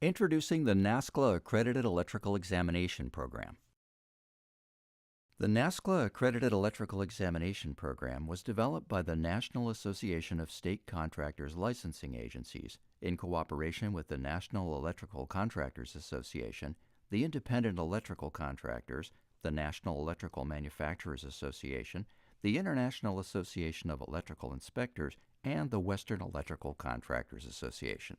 Introducing the NASCLA Accredited Electrical Examination Program. The NASCLA Accredited Electrical Examination Program was developed by the National Association of State Contractors Licensing Agencies in cooperation with the National Electrical Contractors Association, the Independent Electrical Contractors, the National Electrical Manufacturers Association, the International Association of Electrical Inspectors, and the Western Electrical Contractors Association.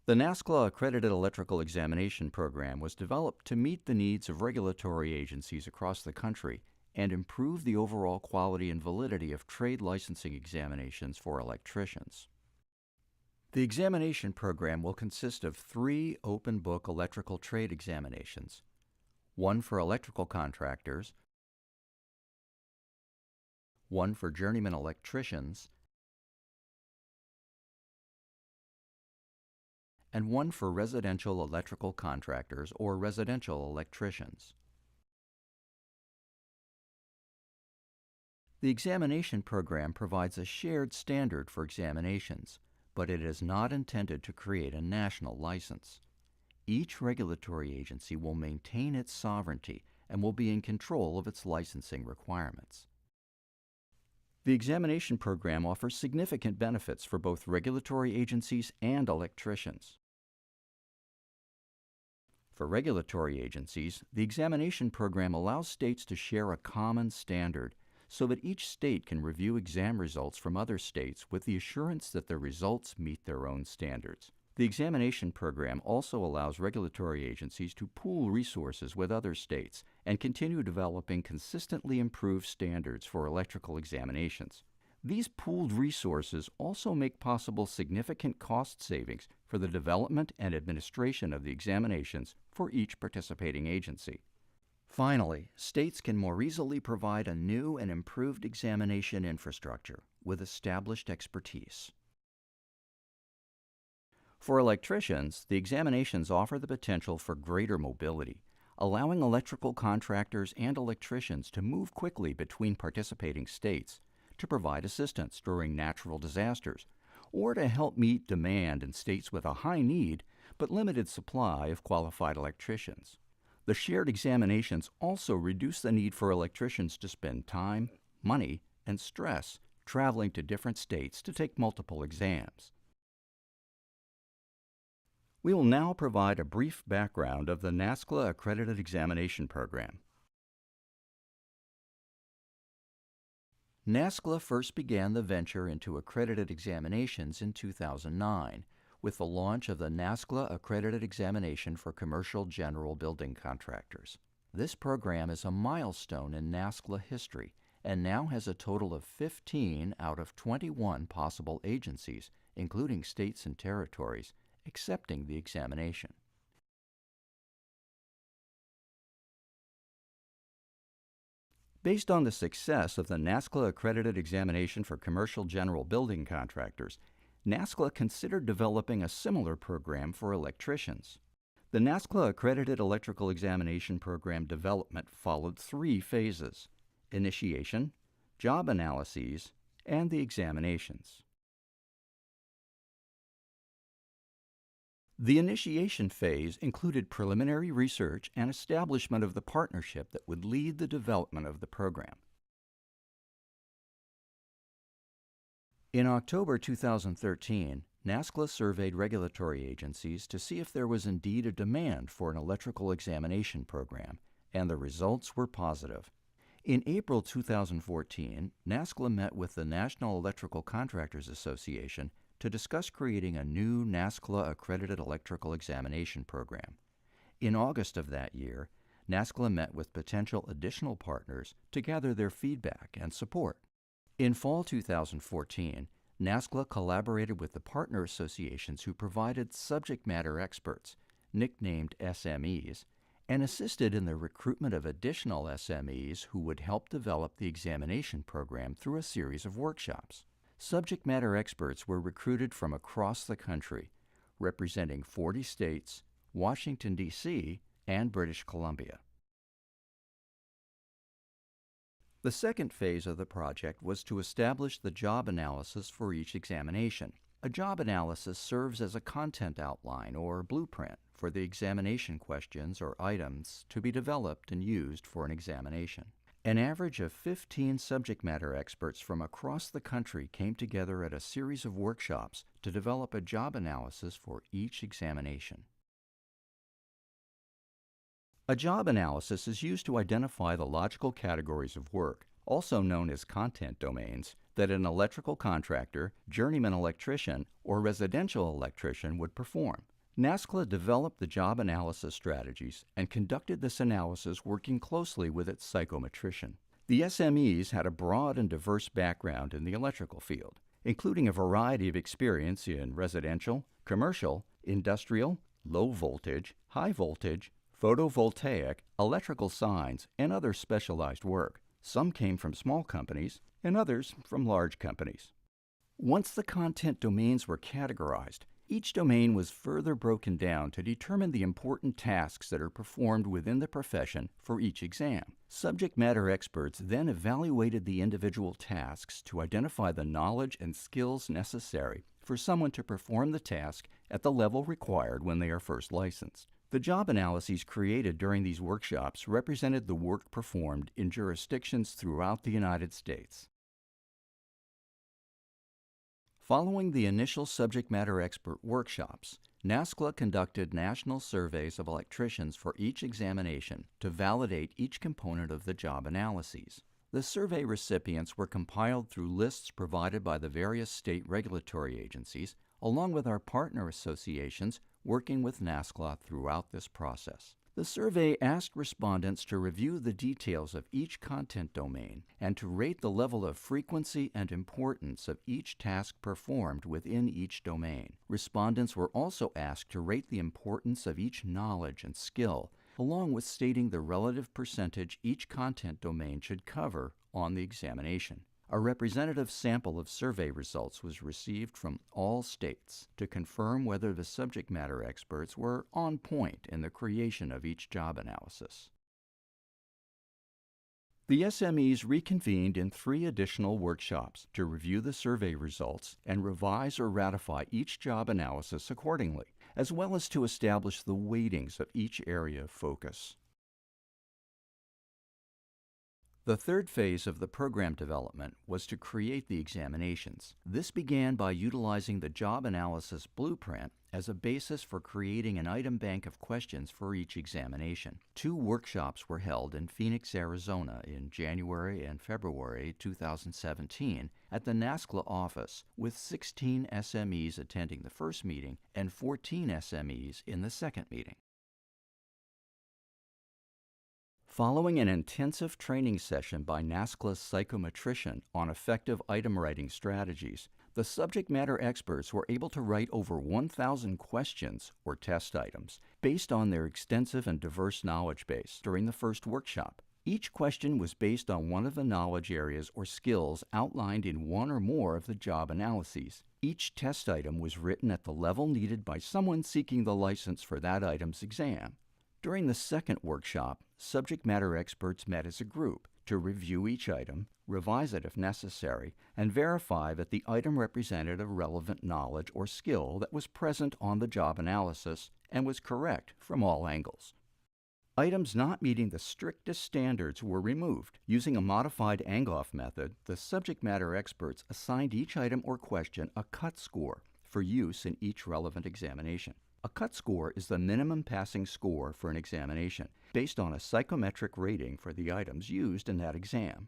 The NASCLA Accredited Electrical Examination Program was developed to meet the needs of regulatory agencies across the country and improve the overall quality and validity of trade licensing examinations for electricians. The examination program will consist of 3 open-book electrical trade examinations, one for electrical contractors, one for journeyman electricians, and one for residential electrical contractors or residential electricians. The examination program provides a shared standard for examinations, but it is not intended to create a national license. Each regulatory agency will maintain its sovereignty and will be in control of its licensing requirements. The examination program offers significant benefits for both regulatory agencies and electricians. For regulatory agencies, the examination program allows states to share a common standard so that each state can review exam results from other states with the assurance that the results meet their own standards. The examination program also allows regulatory agencies to pool resources with other states and continue developing consistently improved standards for electrical examinations. These pooled resources also make possible significant cost savings for the development and administration of the examinations for each participating agency. Finally, states can more easily provide a new and improved examination infrastructure with established expertise. For electricians, the examinations offer the potential for greater mobility, allowing electrical contractors and electricians to move quickly between participating states, to provide assistance during natural disasters, or to help meet demand in states with a high need but limited supply of qualified electricians. The shared examinations also reduce the need for electricians to spend time, money, and stress traveling to different states to take multiple exams. We will now provide a brief background of the NASCLA Accredited Examination Program. NASCLA first began the venture into accredited examinations in 2009 with the launch of the NASCLA Accredited Examination for Commercial General Building Contractors. This program is a milestone in NASCLA history and now has a total of 15 out of 21 possible agencies, including states and territories, accepting the examination. Based on the success of the NASCLA Accredited Examination for Commercial General Building Contractors, NASCLA considered developing a similar program for electricians. The NASCLA Accredited Electrical Examination Program development followed 3 phases: initiation, job analyses, and the examinations. The initiation phase included preliminary research and establishment of the partnership that would lead the development of the program. In October 2013, NASCLA surveyed regulatory agencies to see if there was indeed a demand for an electrical examination program, and the results were positive. In April 2014, NASCLA met with the National Electrical Contractors Association to discuss creating a new NASCLA Accredited Electrical Examination Program. In August of that year, NASCLA met with potential additional partners to gather their feedback and support. In fall 2014, NASCLA collaborated with the partner associations who provided subject matter experts, nicknamed SMEs, and assisted in the recruitment of additional SMEs who would help develop the examination program through a series of workshops. Subject matter experts were recruited from across the country, representing 40 states, Washington, D.C., and British Columbia. The second phase of the project was to establish the job analysis for each examination. A job analysis serves as a content outline or blueprint for the examination questions or items to be developed and used for an examination. An average of 15 subject matter experts from across the country came together at a series of workshops to develop a job analysis for each examination. A job analysis is used to identify the logical categories of work, also known as content domains, that an electrical contractor, journeyman electrician, or residential electrician would perform. NASCLA developed the job analysis strategies and conducted this analysis working closely with its psychometrician. The SMEs had a broad and diverse background in the electrical field, including a variety of experience in residential, commercial, industrial, low voltage, high voltage, photovoltaic, electrical signs, and other specialized work. Some came from small companies and others from large companies. Once the content domains were categorized, each domain was further broken down to determine the important tasks that are performed within the profession for each exam. Subject matter experts then evaluated the individual tasks to identify the knowledge and skills necessary for someone to perform the task at the level required when they are first licensed. The job analyses created during these workshops represented the work performed in jurisdictions throughout the United States. Following the initial subject matter expert workshops, NASCLA conducted national surveys of electricians for each examination to validate each component of the job analyses. The survey recipients were compiled through lists provided by the various state regulatory agencies, along with our partner associations working with NASCLA throughout this process. The survey asked respondents to review the details of each content domain and to rate the level of frequency and importance of each task performed within each domain. Respondents were also asked to rate the importance of each knowledge and skill, along with stating the relative percentage each content domain should cover on the examination. A representative sample of survey results was received from all states to confirm whether the subject matter experts were on point in the creation of each job analysis. The SMEs reconvened in 3 additional workshops to review the survey results and revise or ratify each job analysis accordingly, as well as to establish the weightings of each area of focus. The third phase of the program development was to create the examinations. This began by utilizing the job analysis blueprint as a basis for creating an item bank of questions for each examination. 2 workshops were held in Phoenix, Arizona in January and February 2017 at the NASCLA office, with 16 SMEs attending the first meeting and 14 SMEs in the second meeting. Following an intensive training session by NASCLA's psychometrician on effective item writing strategies, the subject matter experts were able to write over 1,000 questions or test items based on their extensive and diverse knowledge base during the first workshop. Each question was based on one of the knowledge areas or skills outlined in one or more of the job analyses. Each test item was written at the level needed by someone seeking the license for that item's exam. During the second workshop, subject matter experts met as a group to review each item, revise it if necessary, and verify that the item represented a relevant knowledge or skill that was present on the job analysis and was correct from all angles. Items not meeting the strictest standards were removed. Using a modified Angoff method, the subject matter experts assigned each item or question a cut score for use in each relevant examination. A cut score is the minimum passing score for an examination, based on a psychometric rating for the items used in that exam.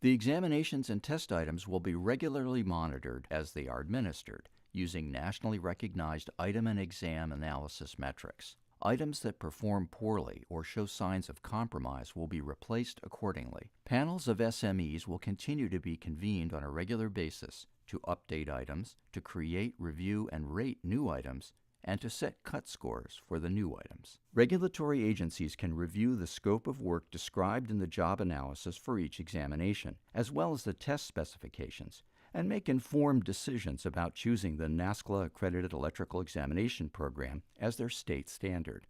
The examinations and test items will be regularly monitored as they are administered, using nationally recognized item and exam analysis metrics. Items that perform poorly or show signs of compromise will be replaced accordingly. Panels of SMEs will continue to be convened on a regular basis to update items, to create, review, and rate new items, and to set cut scores for the new items. Regulatory agencies can review the scope of work described in the job analysis for each examination, as well as the test specifications, and make informed decisions about choosing the NASCLA Accredited Electrical Examination Program as their state standard.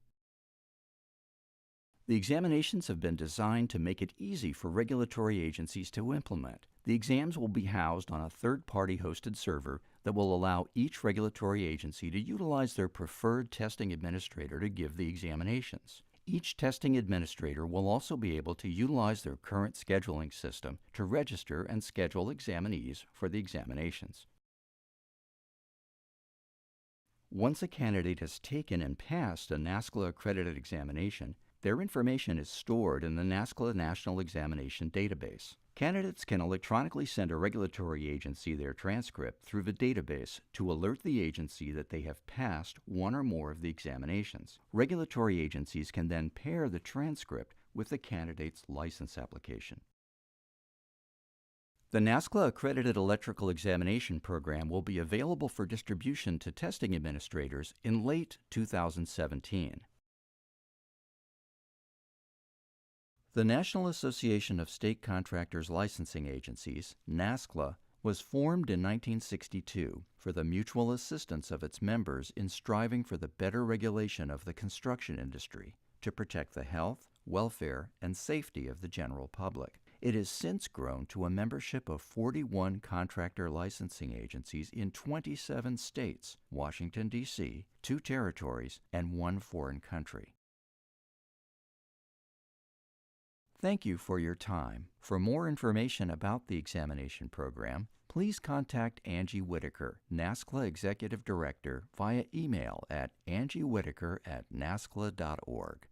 The examinations have been designed to make it easy for regulatory agencies to implement. The exams will be housed on a third-party hosted server that will allow each regulatory agency to utilize their preferred testing administrator to give the examinations. Each testing administrator will also be able to utilize their current scheduling system to register and schedule examinees for the examinations. Once a candidate has taken and passed a NASCLA accredited examination, their information is stored in the NASCLA National Examination Database. Candidates can electronically send a regulatory agency their transcript through the database to alert the agency that they have passed one or more of the examinations. Regulatory agencies can then pair the transcript with the candidate's license application. The NASCLA Accredited Electrical Examination Program will be available for distribution to testing administrators in late 2017. The National Association of State Contractors Licensing Agencies, NASCLA, was formed in 1962 for the mutual assistance of its members in striving for the better regulation of the construction industry to protect the health, welfare, and safety of the general public. It has since grown to a membership of 41 contractor licensing agencies in 27 states, Washington, D.C., 2 territories, and 1 foreign country. Thank you for your time. For more information about the examination program, please contact Angie Whitaker, NASCLA Executive Director, via email at angiewhitaker@nascla.org.